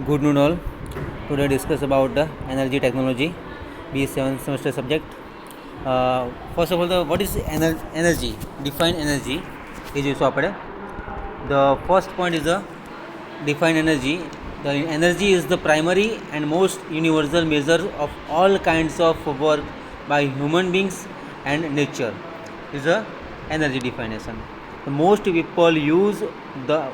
Good noon all. Today discuss about the energy technology, B7 semester subject. First of all, what is energy? Define energy. The first point is the define energy. The energy is the primary and most universal measure of all kinds of work by human beings and nature. Is a energy definition. The most people use the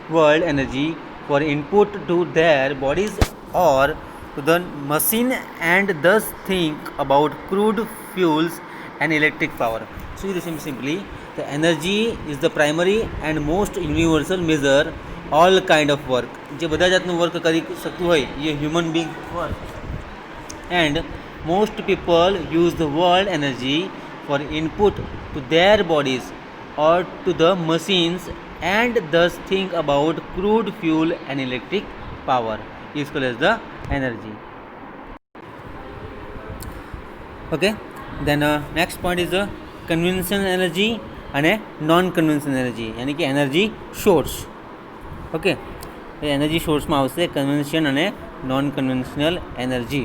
word energy for input to their bodies or to the machine and thus think about crude fuels and electric power. So simply the energy is the primary and most universal measure all kind of work જે બધા જાતનું work કરી શકતું હોય એ human being work and most people use the word energy for input to their bodies or to the machines and thus think about crude fuel and electric power is called as the energy. Okay, then next point is the conventional energy and non conventional energy यानी कि energy source. Okay, energy source में आवशे convention અને non conventional energy.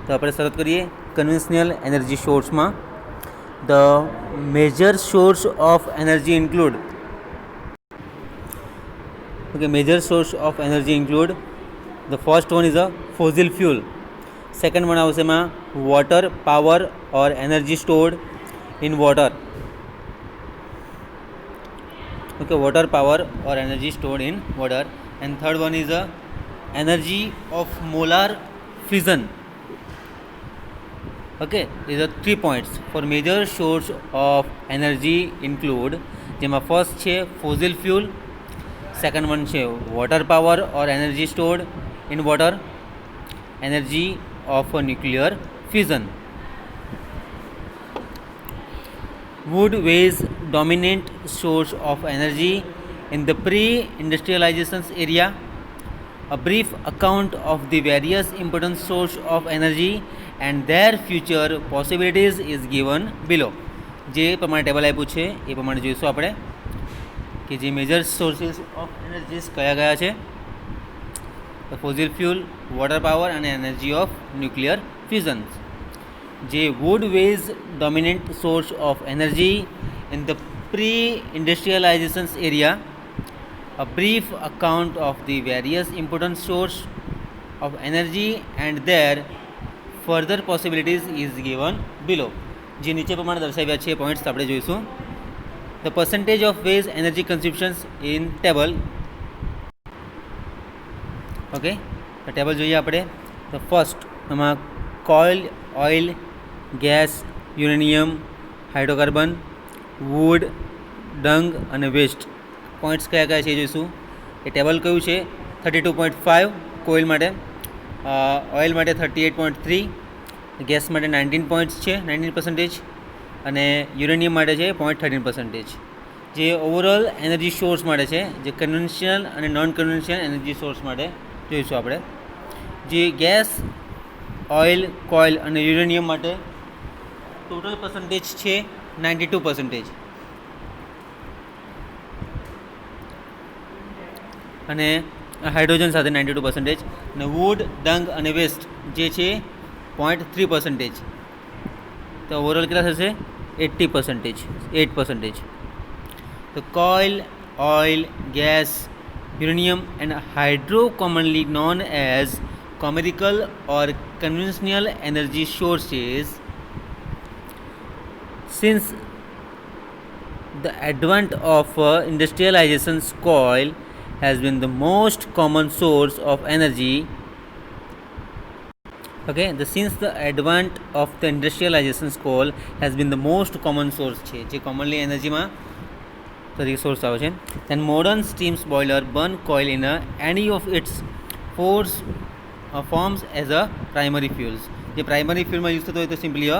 तो આપણે શરૂઆત કરીએ conventional energy સોર્સમાં. The major source of energy include major source of energy include the first one is a fossil fuel, second one આવશે માં water power or energy stored in water. Okay, water power or energy stored in water. And third one is a energy of molar fission. Okay, these are 3 points for major source of energy include જેમાં first છે fossil fuel, second one છે water power or energy stored in water, energy of nuclear fission. Wood was dominant source of energy in the pre-industrialization area. A brief account of the various important sources of energy and their future possibilities is given below. જે પ્રમાણે table આપ્યું છે એ પ્રમાણે જોઈશું આપણે કે જે major sources of energies કયા કયા છે. The fossil fuel, water power અને એનર્જી ઓફ ન્યુક્લિયર ફ્યુઝન્સ. જે wood was dominant source of energy in the pre industrialisations area. A brief account of the various important sources of energy and their further possibilities is given below. જે નીચે પ્રમાણે દર્શાવ્યા છે points આપણે જોઈશું. The percentage of waste energy consumptions in table. Okay, તો table જોઈએ આપણે. તો ફર્સ્ટ એમાં coal, oil, gas, uranium, hydrocarbon, wood, dung અને વેસ્ટ પોઈન્ટ્સ કયા કયા છે જોઈશું. એ ટેબલ કયું છે 32.5 કોઇલ માટે, ઓઇલ માટે 38.3, ગેસ માટે 19 પોઈન્ટ્સ છે 19% અને યુરેનિયમ માટે છે 0.13%. જે ઓવરઓલ એનર્જી સોર્સ માટે છે જે કન્વેન્શનલ અને નોન કન્વેન્શનલ એનર્જી સોર્સ માટે જોઈશું આપણે. જે ગેસ, ઓઇલ, કોઇલ અને યુરેનિયમ માટે ટોટલ પર્સન્ટેજ છે 92%. અને હાઇડ્રોજન સાથે 92% અને વુડ, ડંગ અને વેસ્ટ જે છે 0.3%. તો ઓવરઓલ કેટલા થશે 8%. તો coil, oil, gas, uranium and hydro commonly known as chemical or conventional energy sources. Since the advent of industrialization, coal has been the most common source of energy. Okay, since the advent of the industrialization, coal has been the most common source છે જે commonly energy માં તરીકે source આવે છે. Then modern steam boiler burn coal in any of its four forms as a primary fuels. જે primary ફ્યુલમાં use થતો હોય તો સિમ્પલી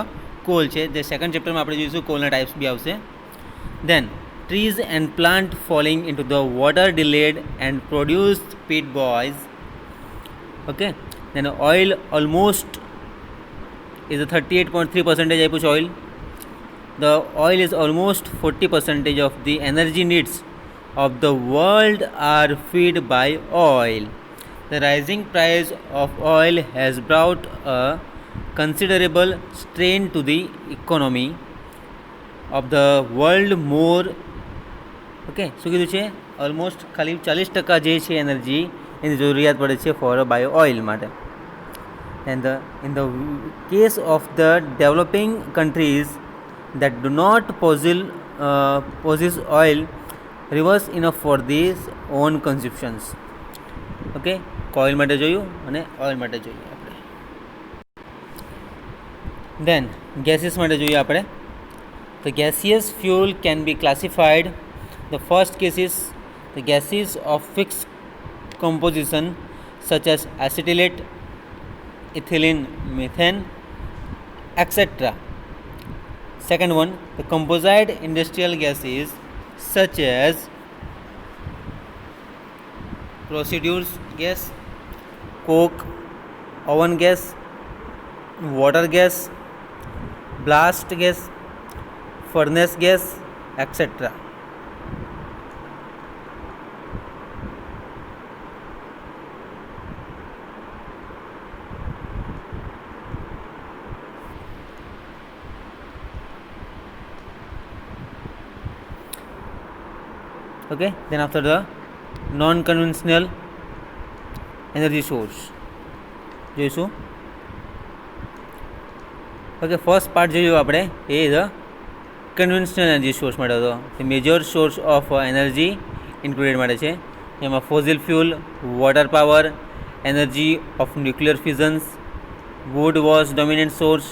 કોલ છે. જે સેકન્ડ ચેપ્ટરમાં આપણે જોઈશું કોલના ટાઈપ્સ બી આવશે. Then trees and plant falling into the water delayed and produced peat boys. Okay, then oil almost is a 38.3% આપ્યું છે oil. The oil is almost 40% of the energy needs of the world are fed by oil. The rising price of oil has brought a considerable strain to the economy of the world. More okay શું કીધું છે almost ખાલી 40% જે છે energy એની જરૂરિયાત પડે છે four bio oil માટે. And in the case of the developing countries that do not possess oil reverse enough for these own consumptions. Okay oil માટે જોયું અને ઓઇલ માટે જોઈએ આપણે. દેન ગેસીસ માટે જોઈએ આપણે. The gaseous fuel can be classified. The first case is the gases of fixed composition such as acetylate, ethylene, methane, etc. Second one, the composite industrial gases such as procedures gas, coke, oven gas, water gas, blast gas, furnace gas, etc. Okay, then after the non-conventional energy source જોઈશું. Okay first part જોયું આપણે એ the conventional energy source માટે હતો. તે major source of energy included માટે છે. એમાં fossil fuel, water power, energy of nuclear fusions, wood was dominant source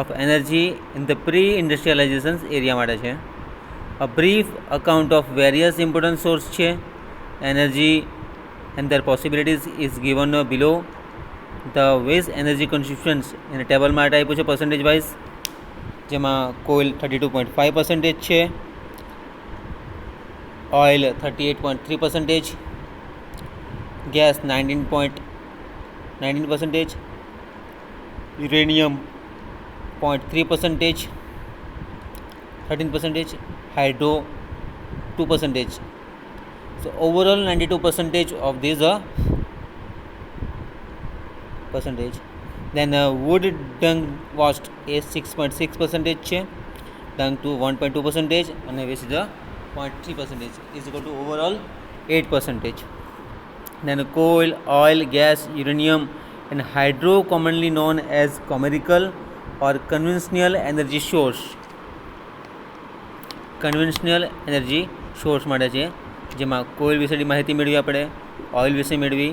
of energy in the pre industrialisation area માટે છે. A brief account of various important sources છે energy and their possibilities is given below. The waste energy consumptions in a table માં આપ્યું છે percentage wise, જેમાં coil 32.5% છે, oil 38.3%, gas 19.19%, uranium 0.3%, 13%, hydro 2%. So overall 92% of these are percentage. Then wood dung waste is 6.6% છે, dung to 1.2% and waste is 0.3% is equal to overall 8%. Then coal, oil, gas, uranium and hydro commonly known as chemical or conventional energy source. Conventional energy source માટે છે, જેમાં coil વિશેની માહિતી મેળવી આપણે, oil વિશે મેળવી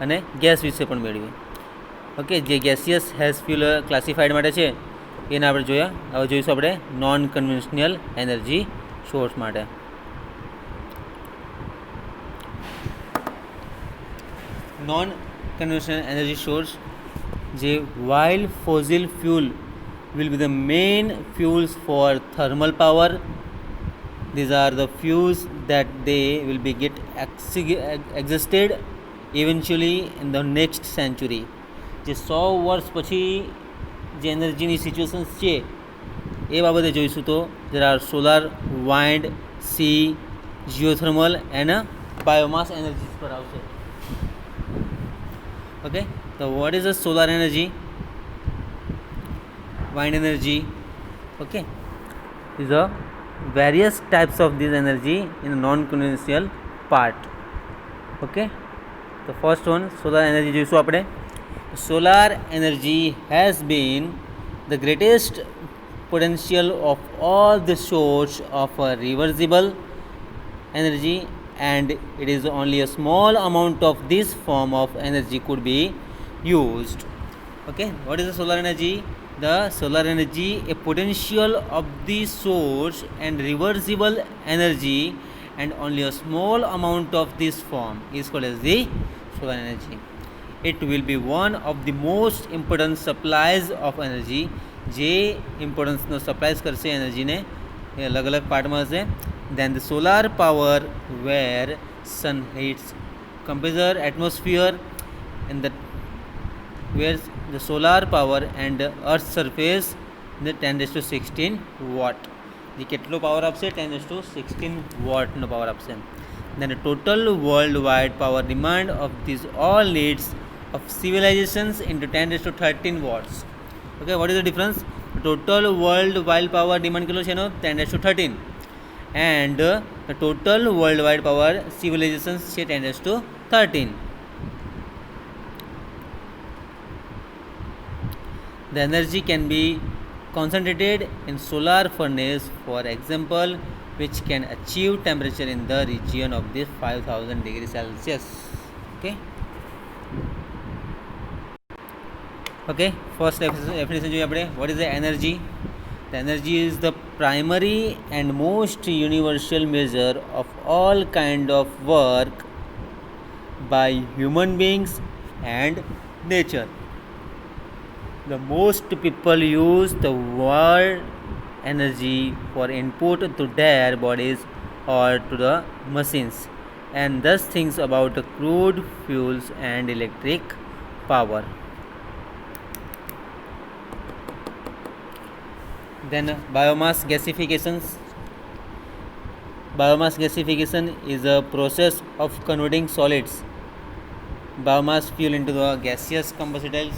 અને ગેસ વિશે પણ મેળવી. ઓકે જે ગેસિયસ હેઝ ફ્યુલ ક્લાસિફાઈડ માટે છે એને આપણે જોયા. હવે જોઈશું આપણે નોન કન્વેન્શનલ એનર્જી સોર્સ માટે. નોન કન્વેન્શનલ એનર્જી સોર્સ જે while fossil fuel will be the main fuels for thermal power, these are the fuels that they will be get existed eventually in the next century. જે 100 વર્ષ પછી જે એનર્જીની situations છે એ બાબતે જોઈશું. તો there are solar, wind, sea, geothermal and biomass energies પર આવશે. Okay, so what is the solar energy, wind energy? Okay, these are various types of this energy in a non-conventional part. Okay, the first one solar energy જોઈશું આપણે. Solar energy has been the greatest potential of all the source of reversible energy, and it is only a small amount of this form of energy could be used. Okay, what is the solar energy? The solar energy a potential of the source and reversible energy, and only a small amount of this form is called as the solar energy. It will be one of the most important supplies of energy. જે ઇમ્પોર્ટન્સનો supplies કરશે એનર્જીને એ અલગ અલગ પાર્ટમાં હશે. Then the solar power where sun heats compressor atmosphere, and the where the solar power and earth surface the 10⁻16 watt. જે કેટલો power આપશે 10⁻16 વોટનો power આપશે. then the total worldwide power demand of these all needs of civilizations into 10 raised to 13 watts. Okay, what is the difference? Total worldwide power demand kilo છે 10 raised to 13 and the total worldwide power civilizations છે 10 raised to 13. The energy can be concentrated in solar furnace, for example, which can achieve temperature in the region of this 5000 degrees Celsius. Okay, first definition જોઈએ આપણે. What is the energy? The energy is the primary and most universal measure of all kind of work by human beings and nature. The most people use the word energy for input to their bodies or to the machines, and thus thinks about the crude fuels and electric power. Then biomass gasifications. Biomass gasification is a process of converting solids biomass fuel into the gaseous combustible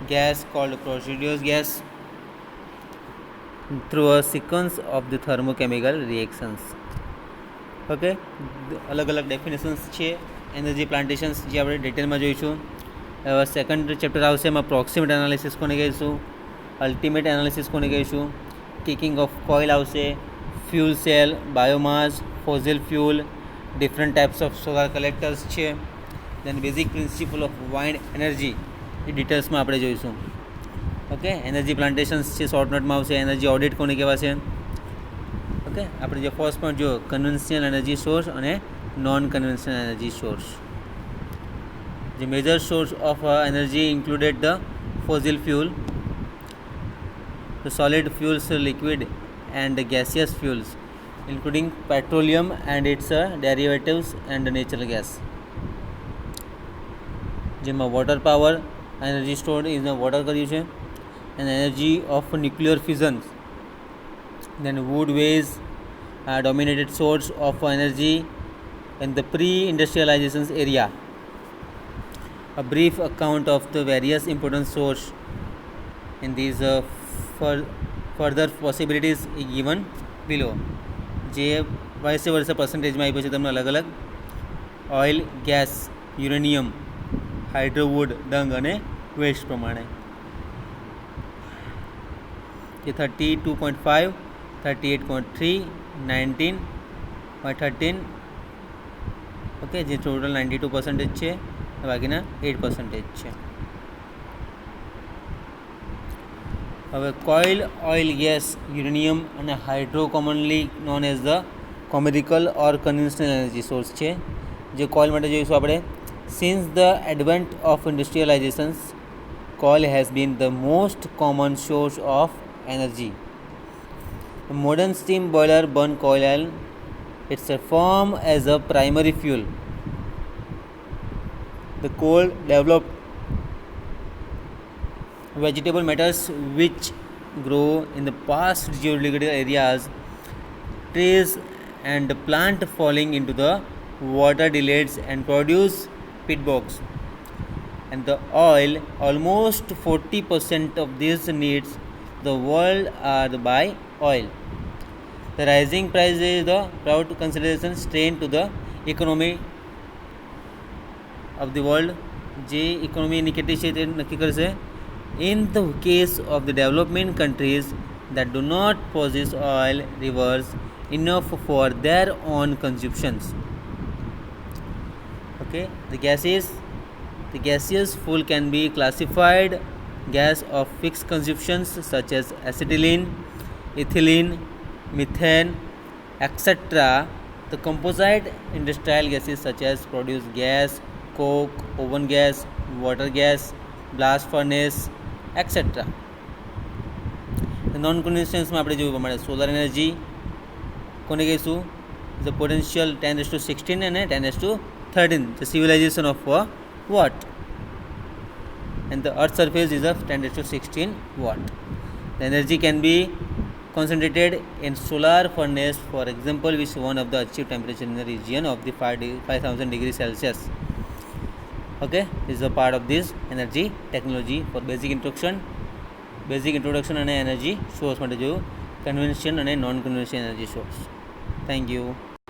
gas called procedural gas through a sequence of the thermochemical reactions. Okay, अलग अलग definitions છે energy પ્લાન્ટેશન્સ જે આપણે ડિટેલમાં જોઈશું. Second chapter આવશે એમાં પ્રોક્સિમેટ analysis કોને કહીશું, અલ્ટિમેટ એનાલિસિસ કોને કહીશું, કિકિંગ ઓફ કોઇલ આવશે, fuel cell, biomass, fossil fuel, different types of solar collectors છે, then basic principle of wind energy એ ડિટેલ્સમાં આપણે જોઈશું. ઓકે, એનર્જી પ્લાન્ટેશન્સ છે શોર્ટ નોટમાં આવશે, એનર્જી ઓડિટ કોને કહેવાશે. ઓકે, આપણે જે ફર્સ્ટ પોઈન્ટ જો કન્વેન્શનલ એનર્જી સોર્સ અને non conventional energy source. The major source of energy included the fossil fuel, the solid fuels, liquid and gaseous fuels, including petroleum and its derivatives and natural gas. જેમાં water power energy stored in the water કર્યું છે, and energy of nuclear fusions. Then wood waste dominated source of energy in the pre-industrialization area. A brief account of the various important sources in these further possibilities is given below. જે vice વર્ષે પર્સન્ટેજમાં આપ્યું છે તમને અલગ અલગ oil, gas, uranium, હાઇડ્રોવુડ, ડંગ અને waste પ્રમાણે. જે 32.5, 38.3, 19.13. ઓકે, જે ટોટલ 92% છે, બાકીના 8% છે. હવે કોઇલ, ઓઇલ, ગેસ, યુરેનિયમ અને hydro commonly known as the commercial or conventional energy source છે. જે કોઇલ માટે જોઈશું આપણે. Since the advent of industrialisations, coal has been the most common source of energy. The modern steam boiler burn coal oil. It's a form as a primary fuel. The coal developed vegetable matters which grow in the past geological areas, trees and plant falling into the water delays and produce peat bogs. And the oil, almost 40% of these needs the world are by oil. The rising price is the proud consideration strain to the economy of the world. જે economy indicator છે તે નક્કી કરશે. In the case of the developing countries that do not possess oil reserves enough for their own consumptions. Okay, the gaseous fuel can be classified gas of fixed consumptions such as acetylene, ethylene, methane, etc. The composite industrial gases such as produce gas, coke, oven gas, water gas, blast furnace, etc. Non કન્વેન્શનલ્સમાં આપણે જોયું પ્રમાણે solar energy કોને કહીશું? The potential 10⁻16 અને 10⁻13. The civilisation of what? And the earth surface is of 10⁻16 watt. The energy can be concentrated in solar furnace, for example, which one of the achieved temperature in the region of the 5000 degrees Celsius. Okay, this is a part of this energy technology for basic introduction અને energy source માટે જોયું, conventional અને non conventional energy source. Thank you.